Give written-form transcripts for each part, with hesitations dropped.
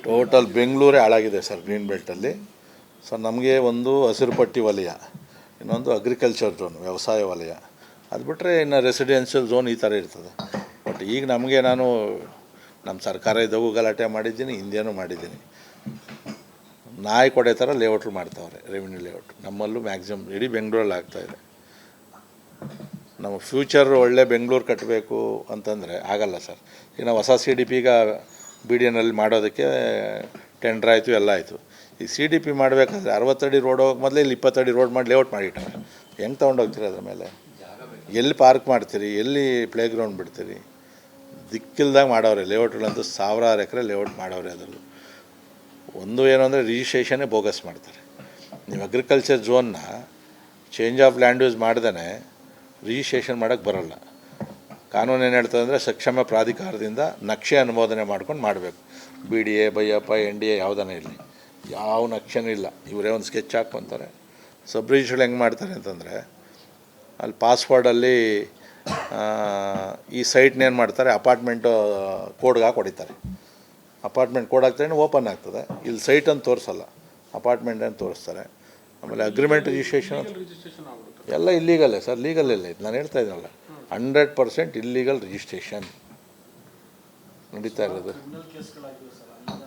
Total ಬೆಂಗಳೂರೇ ಹಾಳಾಗಿದೆ sir green ಬೆಲ್ಟಲ್ಲಿ. So ನಮಗೆ ಒಂದು ಹಸಿರು ಪಟ್ಟಿ ವಲಯ, ಇನ್ನೊಂದು ಅಗ್ರಿಕಲ್ಚರ್ ಝೋನ್ ವ್ಯವಸಾಯ ವಲಯ, ಅದು ಬಿಟ್ಟರೆ ಇನ್ನು ರೆಸಿಡೆನ್ಷಿಯಲ್ ಝೋನ್ ಈ ಥರ ಇರ್ತದೆ. ಬಟ್ ಈಗ ನಮಗೆ ನಾನು ನಮ್ಮ ಸರ್ಕಾರ ಇದ್ದಾಗೂ ಗಲಾಟೆ ಮಾಡಿದ್ದೀನಿ, ಹಿಂದೆನೂ ಮಾಡಿದ್ದೀನಿ. ನಾಯಿ ಕೊಡೆ ಥರ ಲೇಔಟ್ರು ಮಾಡ್ತಾವ್ರೆ, ರೆವಿನ್ಯೂ ಲೇಔಟ್ ನಮ್ಮಲ್ಲೂ ಮ್ಯಾಕ್ಸಿಮಮ್ ಇಡೀ ಬೆಂಗಳೂರಲ್ಲಿ ಆಗ್ತಾಯಿದೆ. ನಮ್ಮ ಫ್ಯೂಚರ್ ಒಳ್ಳೆ ಬೆಂಗಳೂರು ಕಟ್ಟಬೇಕು ಅಂತಂದರೆ ಆಗಲ್ಲ ಸರ್. ಈಗ ನಾವು ಹೊಸ ಸಿ ಡಿ ಪಿ ಈಗ ಬಿ ಡಿ ಎನಲ್ಲಿ ಮಾಡೋದಕ್ಕೆ ಟೆಂಡ್ರ್ ಆಯಿತು, ಎಲ್ಲ ಆಯಿತು. ಈ ಸಿ ಡಿ ಪಿ ಮಾಡಬೇಕಾದ್ರೆ 60 ಅಡಿ ರೋಡ್ ಹೋಗಿ ಮೊದಲೇ ಇಲ್ಲಿ 20 ಅಡಿ ರೋಡ್ ಮಾಡಿ ಲೇಔಟ್ ಮಾಡಿಟ್ಟಾರೆ. ಹೆಂಗೆ ತೊಗೊಂಡೋಗ್ತೀರಿ ಅದ್ರ ಮೇಲೆ? ಎಲ್ಲಿ ಪಾರ್ಕ್ ಮಾಡ್ತೀರಿ, ಎಲ್ಲಿ ಪ್ಲೇ ಗ್ರೌಂಡ್ ಬಿಡ್ತೀರಿ? ದಿಕ್ಕಿಲ್ದಾಗ ಮಾಡವ್ರೆ ಲೇಔಟ್ಗಳಂತೂ. ಸಾವಿರಾರು ಎಕರೆ ಲೇಔಟ್ ಮಾಡವ್ರೆ. ಅದರಲ್ಲೂ ಒಂದು ಏನು ಅಂದರೆ ರಿಜಿಸ್ಟ್ರೇಷನ್ನೇ ಬೋಗಸ್ ಮಾಡ್ತಾರೆ. ನೀವು ಅಗ್ರಿಕಲ್ಚರ್ ಝೋನ್ನ ಚೇಂಜ್ ಆಫ್ ಲ್ಯಾಂಡ್ ಯೂಸ್ ಮಾಡ್ದೇ ರಿಜಿಸ್ಟ್ರೇಷನ್ ಮಾಡೋಕ್ಕೆ ಬರೋಲ್ಲ. ಕಾನೂನು ಏನು ಹೇಳ್ತದೆ ಅಂದರೆ ಸಕ್ಷಮ ಪ್ರಾಧಿಕಾರದಿಂದ ನಕ್ಷೆ ಅನುಮೋದನೆ ಮಾಡ್ಕೊಂಡು ಮಾಡಬೇಕು. ಬಿ ಡಿ ಎ, ಬೈಯಪ್ಪ, ಎನ್ ಡಿ ಎ ಯಾವುದನ್ನೇ ಇರಲಿ, ಯಾವ ನಕ್ಷೆನೂ ಇಲ್ಲ. ಇವರೇ ಒಂದು ಸ್ಕೆಚ್ ಹಾಕ್ಕೊಂತಾರೆ. ಸಬ್ ರಿಜಿಸ್ಟ್ರಲ್ಲಿ ಹೆಂಗೆ ಮಾಡ್ತಾರೆ ಅಂತಂದರೆ ಅಲ್ಲಿ ಪಾಸ್ವರ್ಡಲ್ಲಿ ಈ ಸೈಟ್ನೇನು ಮಾಡ್ತಾರೆ, ಅಪಾರ್ಟ್ಮೆಂಟು ಕೋಡ್ಗೆ ಹಾಕಿ ಹೊಡಿತಾರೆ. ಅಪಾರ್ಟ್ಮೆಂಟ್ ಕೋಡ್ ಹಾಕ್ತಾರೆ, ಓಪನ್ ಆಗ್ತದೆ. ಇಲ್ಲಿ ಸೈಟ್ ಅಂತ ತೋರಿಸಲ್ಲ, ಅಪಾರ್ಟ್ಮೆಂಟ್ ಅಂತ ತೋರಿಸ್ತಾರೆ. ಆಮೇಲೆ ಅಗ್ರಿಮೆಂಟ್ ರಿಜಿಸ್ಟ್ರೇಷನ್ ಎಲ್ಲ ಇಲ್ಲೀಗಲ್ಲೇ ಸರ್. ಲೀಗಲ್ ಇಲ್ಲ ಇದು, ನಾನು ಹೇಳ್ತಾ ಇದ್ದೀನಲ್ಲ. 100% ಇಲ್ಲೀಗಲ್ ರಿಜಿಸ್ಟ್ರೇಷನ್ ನಡೀತಾ ಇರೋದು.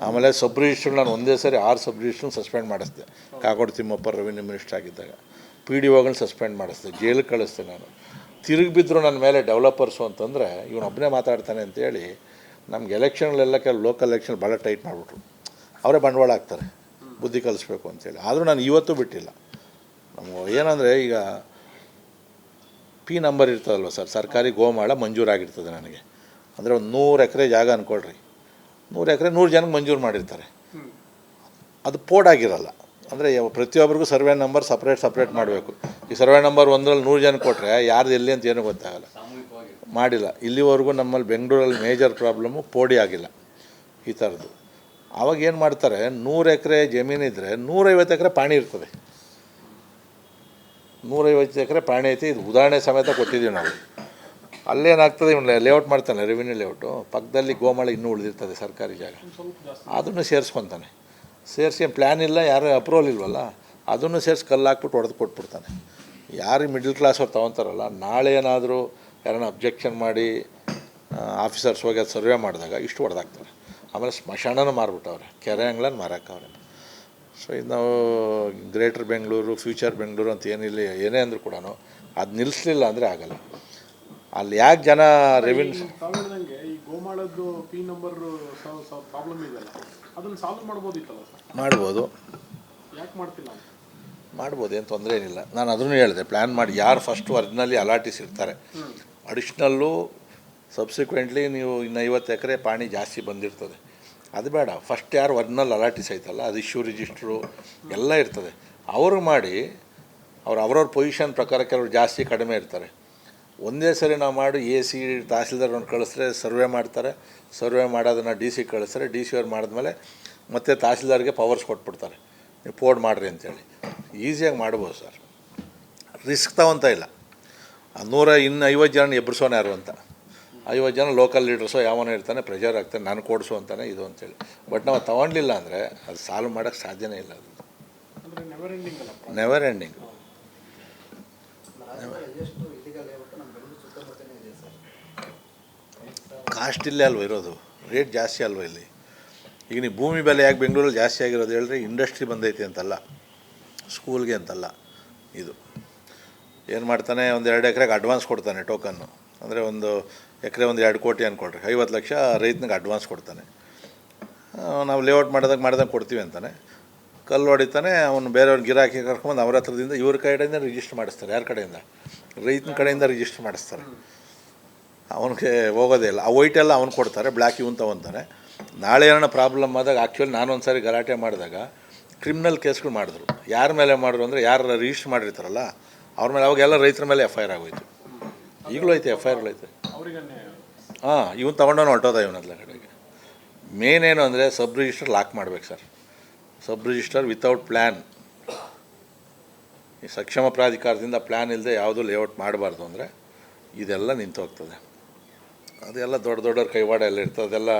ಆಮೇಲೆ ಸಬ್ ರಿಜಿಸ್ಟ್ರ್ ನಾನು ಒಂದೇ ಸರಿ 6 ಸಬ್ ರಿಜಿಸ್ಟ್ರನ್ನ ಸಸ್ಪೆಂಡ್ ಮಾಡಿಸ್ದೆ. ಕಾಗೋಡು ತಿಮ್ಮಪ್ಪ ರೆವಿನ್ಯೂ ಮಿನಿಸ್ಟರ್ ಆಗಿದ್ದಾಗ ಪಿ ಡಿ ಒಗಳನ್ನ ಸಸ್ಪೆಂಡ್ ಮಾಡಿಸ್ದೆ, ಜೈಲಿಗೆ ಕಳಿಸ್ದೆ ನಾನು. ತಿರುಗಿ ಬಿದ್ದರು ನನ್ನ ಮೇಲೆ ಡೆವಲಪರ್ಸು ಅಂತಂದರೆ ಇವನೊಬ್ಬನೇ ಮಾತಾಡ್ತಾನೆ ಅಂತೇಳಿ ನಮ್ಗೆ ಎಲೆಕ್ಷನ್ಗಳೆಲ್ಲ ಕೆಲವು ಲೋಕಲ್ ಎಲೆಕ್ಷನ್ ಭಾಳ ಟೈಟ್ ಮಾಡಿಬಿಟ್ರು. ಅವರೇ ಬಂಡವಾಳ ಹಾಕ್ತಾರೆ ಬುದ್ಧಿ ಕಲಿಸ್ಬೇಕು ಅಂತೇಳಿ. ಆದರೂ ನಾನು ಇವತ್ತೂ ಬಿಟ್ಟಿಲ್ಲ. ನಮಗೆ ಏನಂದರೆ ಈಗ ಪಿ ನಂಬರ್ ಇರ್ತದಲ್ವ ಸರ್, ಸರ್ಕಾರಿ ಗೋಮಾಳ ಮಂಜೂರಾಗಿರ್ತದೆ ನನಗೆ. ಅಂದರೆ ಒಂದು 100 ಎಕರೆ ಜಾಗ ಅಂದ್ಕೊಳ್ರಿ, 100 ಎಕರೆ 100 ಜನಕ್ಕೆ ಮಂಜೂರು ಮಾಡಿರ್ತಾರೆ. ಅದು ಪೋಡಾಗಿರಲ್ಲ. ಅಂದರೆ ಪ್ರತಿಯೊಬ್ಬರಿಗೂ ಸರ್ವೆ ನಂಬರ್ ಸಪ್ರೇಟ್ ಮಾಡಬೇಕು. ಈ ಸರ್ವೆ ನಂಬರ್ 1ರಲ್ಲಿ 100 ಜನ ಕೊಟ್ಟರೆ ಯಾರ್ದು ಎಲ್ಲಿ ಅಂತ ಏನೂ ಗೊತ್ತಾಗಲ್ಲ. ಮಾಡಿಲ್ಲ ಇಲ್ಲಿವರೆಗೂ. ನಮ್ಮಲ್ಲಿ ಬೆಂಗಳೂರಲ್ಲಿ ಮೇಜರ್ ಪ್ರಾಬ್ಲಮ್ಮು ಪೋಡಿ ಆಗಿಲ್ಲ ಈ ಥರದ್ದು. ಆವಾಗ ಏನು ಮಾಡ್ತಾರೆ, 100 ಎಕರೆ ಜಮೀನಿದ್ರೆ 150 ಎಕರೆ ಪಾಣಿ ಇರ್ತದೆ. 150 ಎಕರೆ ಪಾಣಿ ಐತಿ. ಇದು ಉದಾಹರಣೆ ಸಮೇತ ಕೊಟ್ಟಿದ್ದೀವಿ ನಾವು. ಅಲ್ಲೇನಾಗ್ತದೆ, ಇವನು ಲೇಔಟ್ ಮಾಡ್ತಾನೆ, ರೆವಿನ್ಯೂ ಲೇಔಟು ಪಕ್ಕದಲ್ಲಿ ಗೋಮಾಳ ಇನ್ನೂ ಉಳಿದಿರ್ತದೆ ಸರ್ಕಾರಿ ಜಾಗ, ಅದನ್ನು ಸೇರಿಸ್ಕೊತಾನೆ. ಸೇರಿಸಿ ಪ್ಲ್ಯಾನ್ ಇಲ್ಲ, ಯಾರು ಅಪ್ರೂವಲ್ ಇಲ್ವಲ್ಲ, ಅದನ್ನು ಸೇರಿಸಿ ಕಲ್ಲು ಹಾಕ್ಬಿಟ್ಟು ಹೊಡೆದು ಕೊಟ್ಬಿಡ್ತಾನೆ. ಯಾರು ಮಿಡ್ಲ್ ಕ್ಲಾಸ್ ಅವ್ರು ತೊಗೊತಾರಲ್ಲ, ನಾಳೆ ಏನಾದರೂ ಯಾರನ್ನ ಅಬ್ಜೆಕ್ಷನ್ ಮಾಡಿ ಆಫೀಸರ್ಸ್ ಹೋಗಿ ಅದು ಸರ್ವೆ ಮಾಡಿದಾಗ ಇಷ್ಟು ಹೊಡೆದಾಕ್ತಾರೆ. ಆಮೇಲೆ ಸ್ಮಶಾನನೂ ಮಾರ್ಬಿಟ್ಟವ್ರೆ, ಕೆರೆ ಅಂಗ್ಳನ್ನು ಮಾರಕ್ಕವ್ರೆ. ಸೊ ಇದು ನಾವು ಗ್ರೇಟರ್ ಬೆಂಗಳೂರು, ಫ್ಯೂಚರ್ ಬೆಂಗಳೂರು ಅಂತ ಏನಿಲ್ಲ, ಏನೇ ಅಂದರೂ ಕೂಡ ಅದು ನಿಲ್ಲಿಸಲಿಲ್ಲ ಅಂದರೆ ಆಗಲ್ಲ. ಅಲ್ಲಿ ಯಾಕೆ ಜನ ರೆವಿನ್ಯೂ ಈ ಗೋಮಾಳದ್ದು ಪಿ ನಂಬರ್ ಪ್ರಾಬ್ಲಮ್ ಇದೆಯಲ್ಲ, ಅದನ್ನು ಸಾಲ್ವ್ ಮಾಡ್ಬೋದಿತ್ತಲ್ಲ ಸರ್? ಮಾಡ್ಬೋದು. ಯಾಕೆ ಮಾಡ್ತಿಲ್ಲ? ಮಾಡ್ಬೋದು, ಏನು ತೊಂದರೆ ಏನಿಲ್ಲ. ನಾನು ಅದನ್ನು ಹೇಳಿದೆ, ಪ್ಲ್ಯಾನ್ ಮಾಡಿ ಯಾರು ಫಸ್ಟು ಒರಿಜಿನಲ್ಲಿ ಅಲಾಟಿಸ್ ಇರ್ತಾರೆ, ಅಡಿಷ್ನಲ್ಲು ಸಬ್ಸಿಕ್ವೆಂಟ್ಲಿ ನೀವು ಇನ್ನು 50 ಎಕರೆ ಪಾಣಿ ಜಾಸ್ತಿ ಬಂದಿರ್ತದೆ, ಅದು ಬೇಡ. ಫಸ್ಟ್ ಯಾರು ಒರಿಜಿನಲ್ ಅಲಾಟಿಸ್ ಐತಲ್ಲ, ಅದು ಇಶ್ಯೂ ರಿಜಿಸ್ಟ್ರು ಎಲ್ಲ ಇರ್ತದೆ, ಅವ್ರಿಗೆ ಮಾಡಿ. ಅವ್ರವ್ರ ಪೊಸಿಷನ್ ಪ್ರಕಾರ ಕೆಲವರು ಜಾಸ್ತಿ ಕಡಿಮೆ ಇರ್ತಾರೆ. ಒಂದೇ ಸರಿ ನಾವು ಮಾಡಿ AC ತಹಸೀಲ್ದಾರ್ನ ಕಳಿಸ್ರೆ ಸರ್ವೆ ಮಾಡ್ತಾರೆ. ಸರ್ವೆ ಮಾಡೋದನ್ನು DC ಕಳಿಸ್ರೆ, DC ಅವ್ರು ಮಾಡಿದ್ಮೇಲೆ ಮತ್ತೆ ತಹಸೀಲ್ದಾರ್ಗೆ ಪವರ್ಸ್ ಕೊಟ್ಬಿಡ್ತಾರೆ, ನೀವು ಪೋಡ್ ಮಾಡಿರಿ ಅಂತೇಳಿ. ಈಸಿಯಾಗಿ ಮಾಡ್ಬೋದು ಸರ್, ರಿಸ್ಕ್ ತಗೊತ ಇಲ್ಲ. 150 ಜನ ಎಬ್ಬರಿಸೋನು ಯಾರು ಅಂತ, 50 ಜನ ಲೋಕಲ್ ಲೀಡರ್ಸೋ ಯಾವನೋ ಇರ್ತಾನೆ, ಪ್ರೆಷರ್ ಆಗ್ತಾನೆ, ನಾನು ಕೊಡಿಸು ಅಂತಾನೆ ಇದು ಅಂತೇಳಿ. ಬಟ್ ನಾವು ತೊಗೊಂಡಿಲ್ಲ ಅಂದರೆ ಅದು ಸಾಲ್ವ್ ಮಾಡೋಕ್ಕೆ ಸಾಧ್ಯನೇ ಇಲ್ಲ. ಅದು ನೆವರ್ ಎಂಡಿಂಗ್. ಕಾಸ್ಟ್ ಇಲ್ಲೇ ಅಲ್ವ ಇರೋದು, ರೇಟ್ ಜಾಸ್ತಿ ಅಲ್ವ ಇಲ್ಲಿ. ಈಗ ನೀವು ಭೂಮಿ ಬೆಲೆ ಯಾಕೆ ಬೆಂಗಳೂರಲ್ಲಿ ಜಾಸ್ತಿ ಆಗಿರೋದು ಹೇಳ್ರಿ, ಇಂಡಸ್ಟ್ರಿ ಬಂದೈತಿ ಅಂತಲ್ಲ, ಸ್ಕೂಲ್ಗೆ ಅಂತಲ್ಲ. ಇದು ಏನು ಮಾಡ್ತಾನೆ, ಒಂದು 2 ಎಕರೆಗೆ ಅಡ್ವಾನ್ಸ್ ಕೊಡ್ತಾನೆ ಟೋಕನ್ನು. ಅಂದರೆ ಒಂದು ಎಕರೆ ಒಂದು 2 ಕೋಟಿ ಅಂದ್ಕೊಳ್ರಿ, 50 ಲಕ್ಷ ರೈತನಿಗೆ ಅಡ್ವಾನ್ಸ್ ಕೊಡ್ತಾನೆ. ನಾವು ಲೇಔಟ್ ಮಾಡ್ದಂಗೆ ಕೊಡ್ತೀವಿ ಅಂತಾನೆ. ಕಲ್ಲು ಹೊಡಿತಾನೆ, ಅವನು ಬೇರೆಯವ್ರ ಗಿರಾಕಿ ಕರ್ಕೊಂಡು ಅವ್ರ ಹತ್ರದಿಂದ ಇವ್ರ ಕಡೆಯಿಂದ ರಿಜಿಸ್ಟರ್ ಮಾಡಿಸ್ತಾರೆ. ಯಾರ ಕಡೆಯಿಂದ? ರೈತನ ಕಡೆಯಿಂದ ರಿಜಿಸ್ಟರ್ ಮಾಡಿಸ್ತಾರೆ. ಅವನಿಗೆ ಹೋಗೋದೇ ಇಲ್ಲ. ಆ ವೈಟೆಲ್ಲ ಅವ್ನು ಕೊಡ್ತಾರೆ, ಬ್ಲ್ಯಾಕ್ ಇವನು ತೊಗೊತಾನೆ. ನಾಳೆ ಏನೋ ಪ್ರಾಬ್ಲಮ್ ಆದಾಗ, ಆ್ಯಕ್ಚುಲಿ ನಾನೊಂದು ಸಾರಿ ಗಲಾಟೆ ಮಾಡಿದಾಗ ಕ್ರಿಮಿನಲ್ ಕೇಸ್ಗಳು ಮಾಡಿದ್ರು. ಯಾರ ಮೇಲೆ ಮಾಡಿದ್ರು ಅಂದರೆ, ಯಾರು ರಿಜಿಸ್ಟರ್ ಮಾಡಿರ್ತಾರಲ್ಲ ಅವ್ರ ಮೇಲೆ. ಅವಾಗೆಲ್ಲ ರೈತರ ಮೇಲೆ FIR ಆಗೋಯ್ತು. ಈಗಲೂ ಐತೆ FIR ಐತೆ. ಇವನು ತೊಗೊಂಡವನು ಹೊರಟೋದ ಇವನಲ್ಲ ಕಡೆಗೆ. ಮೇನ್ ಏನು ಅಂದರೆ ಸಬ್ ರಿಜಿಸ್ಟರ್ ಲಾಕ್ ಮಾಡ್ಬೇಕು sir. Sub register without plan, ಈ ಸಕ್ಷಮ ಪ್ರಾಧಿಕಾರದಿಂದ ಪ್ಲ್ಯಾನ್ ಇಲ್ಲದೆ ಯಾವುದೂ ಲೇಔಟ್ ಮಾಡಬಾರ್ದು ಅಂದರೆ ಇದೆಲ್ಲ ನಿಂತು ಹೋಗ್ತದೆ. ಅದೆಲ್ಲ ದೊಡ್ಡವ್ರ ಕೈವಾಡ ಎಲ್ಲ ಇರ್ತದೆ. ಅದೆಲ್ಲ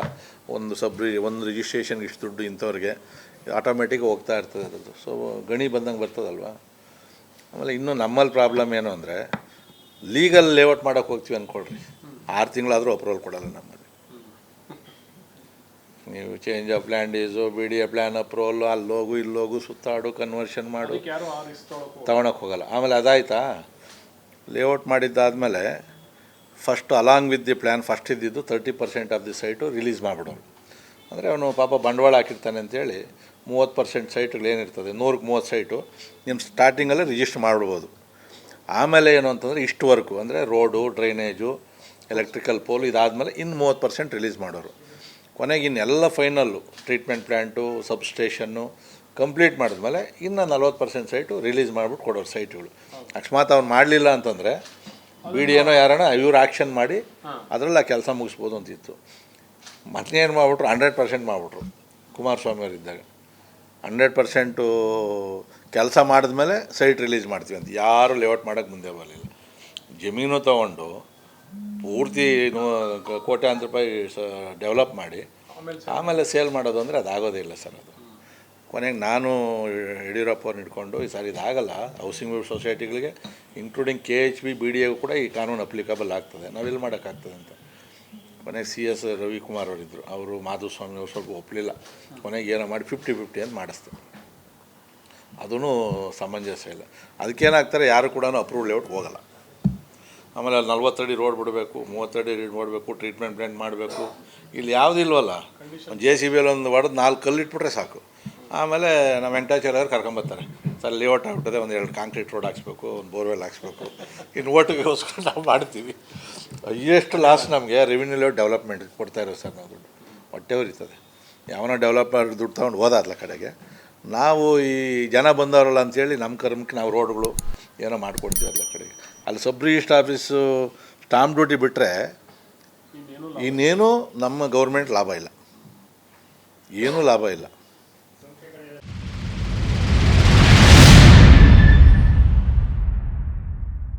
ಒಂದು ರಿಜಿಸ್ಟ್ರೇಷನ್ಗೆ ಇಷ್ಟು ದುಡ್ಡು ಇಂಥವ್ರಿಗೆ ಆಟೋಮೆಟಿಕ್ ಹೋಗ್ತಾ ಇರ್ತದೆ ಅದರದ್ದು. ಸೊ ಗಣಿ ಬಂದಂಗೆ ಬರ್ತದಲ್ವ. ಆಮೇಲೆ ಇನ್ನೂ ನಮ್ಮಲ್ಲಿ ಪ್ರಾಬ್ಲಮ್ ಏನು ಅಂದರೆ, ಲೀಗಲ್ ಲೇಔಟ್ ಮಾಡೋಕ್ಕೆ ಹೋಗ್ತೀವಿ ಅಂದ್ಕೊಳ್ರಿ, 6 ತಿಂಗಳಾದರೂ ಅಪ್ರೂವಲ್ ಕೊಡಲ್ಲ ನಮ್ಮಲ್ಲಿ. ನೀವು ಚೇಂಜ್ ಆಫ್ ಲ್ಯಾಂಡೀಸು, B D A plan approval, ಅಲ್ಲೋಗು ಇಲ್ಲೋಗು ಸುತ್ತಾಡು ಕನ್ವರ್ಷನ್ ಮಾಡು, ಯಾರು ಆ ರಿಸ್ಕ್ ತೊಗೊಳಕ್ಕೆ ಹೋಗಲ್ಲ. ಆಮೇಲೆ ಅದಾಯ್ತಾ, ಲೇಔಟ್ ಮಾಡಿದ್ದಾದಮೇಲೆ first along with the plan first ಇದ್ದಿದ್ದು 30% ಆಫ್ ದಿ ಸೈಟು ರಿಲೀಸ್ ಮಾಡಿಬಿಡೋರು. ಅಂದರೆ ಅವನು ಪಾಪ ಬಂಡವಾಳ ಹಾಕಿರ್ತಾನೆ ಅಂತೇಳಿ 30% ಸೈಟ್ಗಳು ಏನಿರ್ತದೆ, 100ಕ್ಕೆ 30 ಸೈಟು ನಿಮ್ಮ ಸ್ಟಾರ್ಟಿಂಗಲ್ಲೇ ರಿಜಿಸ್ಟರ್ ಮಾಡಿಬಿಡ್ಬೋದು. ಆಮೇಲೆ ಏನು ಅಂತಂದರೆ ಇಷ್ಟು ವರ್ಕು ಅಂದರೆ ರೋಡು, ಡ್ರೈನೇಜು, ಎಲೆಕ್ಟ್ರಿಕಲ್ ಪೋಲ್ ಇದಾದಮೇಲೆ ಇನ್ನು 30% ರಿಲೀಸ್ ಮಾಡೋರು. ಕೊನೆಗೆ ಇನ್ನೆಲ್ಲ ಫೈನಲ್ಲು ಟ್ರೀಟ್ಮೆಂಟ್ ಪ್ಲ್ಯಾಂಟು, ಸಬ್ಸ್ಟೇಷನ್ನು ಕಂಪ್ಲೀಟ್ ಮಾಡಿದ್ಮೇಲೆ ಇನ್ನು 40% ಸೈಟು ರಿಲೀಸ್ ಮಾಡಿಬಿಟ್ಟು ಕೊಡೋರು ಸೈಟ್ಗಳು. ಅಕಸ್ಮಾತ್ ಅವ್ನು ಮಾಡಲಿಲ್ಲ ಅಂತಂದರೆ ಬಿ ಡಿ ಏನೋ ಯಾರಣ ಇವ್ರು ಆ್ಯಕ್ಷನ್ ಮಾಡಿ ಅದರಲ್ಲಿ ಆ ಕೆಲಸ ಮುಗಿಸ್ಬೋದು ಅಂತಿತ್ತು. ಮತ್ತೇನು ಮಾಡಿಬಿಟ್ರು, 100% ಮಾಡಿಬಿಟ್ರು ಕುಮಾರಸ್ವಾಮಿ ಅವರಿದ್ದಾಗ. 100% ಕೆಲಸ ಮಾಡಿದ್ಮೇಲೆ ಸೈಟ್ ರಿಲೀಸ್ ಮಾಡ್ತೀವಿ ಅಂತ. ಯಾರು ಲೇಔಟ್ ಮಾಡೋಕ್ಕೆ ಮುಂದೆ ಬರಲಿಲ್ಲ. ಜಮೀನು ತೊಗೊಂಡು ಪೂರ್ತಿ ಕೋಟ್ಯಾಂತರ ರೂಪಾಯಿ ಡೆವಲಪ್ ಮಾಡಿ ಆಮೇಲೆ ಸೇಲ್ ಮಾಡೋದು ಅಂದರೆ ಅದಾಗೋದೇ ಇಲ್ಲ ಸರ್. ಅದು ಕೊನೆಗೆ ನಾನು ಯಡಿಯೂರಪ್ಪ ಅವ್ರನ್ನ ಹಿಡ್ಕೊಂಡು ಈ ಸಾರಿ ಇದಾಗಲ್ಲ, ಹೌಸಿಂಗ್ ಸೊಸೈಟಿಗಳಿಗೆ ಇನ್ಕ್ಲೂಡಿಂಗ್ KHB BDA ಕೂಡ ಈ ಕಾನೂನು ಅಪ್ಲಿಕಬಲ್ ಆಗ್ತದೆ, ನಾವೆಲ್ಲಿ ಮಾಡೋಕ್ಕಾಗ್ತದೆ ಅಂತ. ಕೊನೆಗೆ CS ರವಿಕುಮಾರ್ ಅವರಿದ್ದರು, ಅವರು ಮಾಧುಸ್ವಾಮಿ ಅವರು ಸ್ವಲ್ಪ ಒಪ್ಪಲಿಲ್ಲ. ಕೊನೆಗೆ ಏನೋ ಮಾಡಿ 50-50 ಅಂತ ಮಾಡಿಸ್ತಾರೆ. ಅದೂ ಸಮಂಜಸ ಇಲ್ಲ. ಅದಕ್ಕೇನಾಗ್ತಾರೆ, ಯಾರು ಕೂಡ ಅಪ್ರೂವ್ ಲೇಔಟ್ ಹೋಗಲ್ಲ. ಆಮೇಲೆ ಅಲ್ಲಿ 40 ಅಡಿ ರೋಡ್ ಬಿಡಬೇಕು, 30 ಅಡಿ ನೋಡಬೇಕು, ಟ್ರೀಟ್ಮೆಂಟ್ ಪ್ಲ್ಯಾಂಟ್ ಮಾಡಬೇಕು. ಇಲ್ಲಿ ಯಾವುದಿಲ್ವಲ್ಲ, ಒಂದು JCB ಒಂದು ಹೊಡೆದು 4 ಕಲ್ಲಿಟ್ಬಿಟ್ರೆ ಸಾಕು. ಆಮೇಲೆ ನಮ್ಮ ವೆಂಕಟಾಚಾರ್ಯವ್ರು ಕರ್ಕೊಂಬರ್ತಾರೆ, ಸರ್ ಲೇಔಟ್ ಆಗ್ಬಿಟ್ಟದೆ, ಒಂದು 2 ಕಾಂಕ್ರೀಟ್ ರೋಡ್ ಹಾಕ್ಸ್ಬೇಕು, ಒಂದು ಬೋರ್ವೆಲ್ ಹಾಕ್ಸ್ಬೇಕು. ಇನ್ನು ಓಟಿಗೋಸ್ಕರ ನಾವು ಮಾಡ್ತೀವಿ. ಎಷ್ಟು ಲಾಸ್ ನಮಗೆ ರೆವಿನ್ಯೂ ಲೇಔಟ್ ಡೆವಲಪ್ಮೆಂಟ್ ಕೊಡ್ತಾಯಿರೋ ಸರ್. ನಾವು ದುಡ್ಡು ಹೊಟ್ಟೆ ಉರಿತದೆ. ಯಾವನೋ ಡೆವಲಪರ್ ದುಡ್ಡು ತೊಗೊಂಡು ಹೋದಾದ್ಲ ಕಡೆಗೆ, ನಾವು ಈ ಜನ ಬಂದವರಲ್ಲ ಅಂಥೇಳಿ ನಮ್ಮ ಕರ್ಮಕ್ಕೆ ನಾವು ರೋಡ್ಗಳು ಏನೋ ಮಾಡ್ಕೊಡ್ತೀವಲ್ಲ ಕಡೆಗೆ. ಅಲ್ಲಿ ಸಬ್ ರಿಜಿಸ್ಟ್ರ್ ಆಫೀಸು ಸ್ಟಾಂಪ್ ಡ್ಯೂಟಿ ಬಿಟ್ಟರೆ ಇನ್ನೇನು ನಮ್ಮ ಗೌರ್ಮೆಂಟ್ ಲಾಭ ಇಲ್ಲ, ಏನೂ ಲಾಭ ಇಲ್ಲ.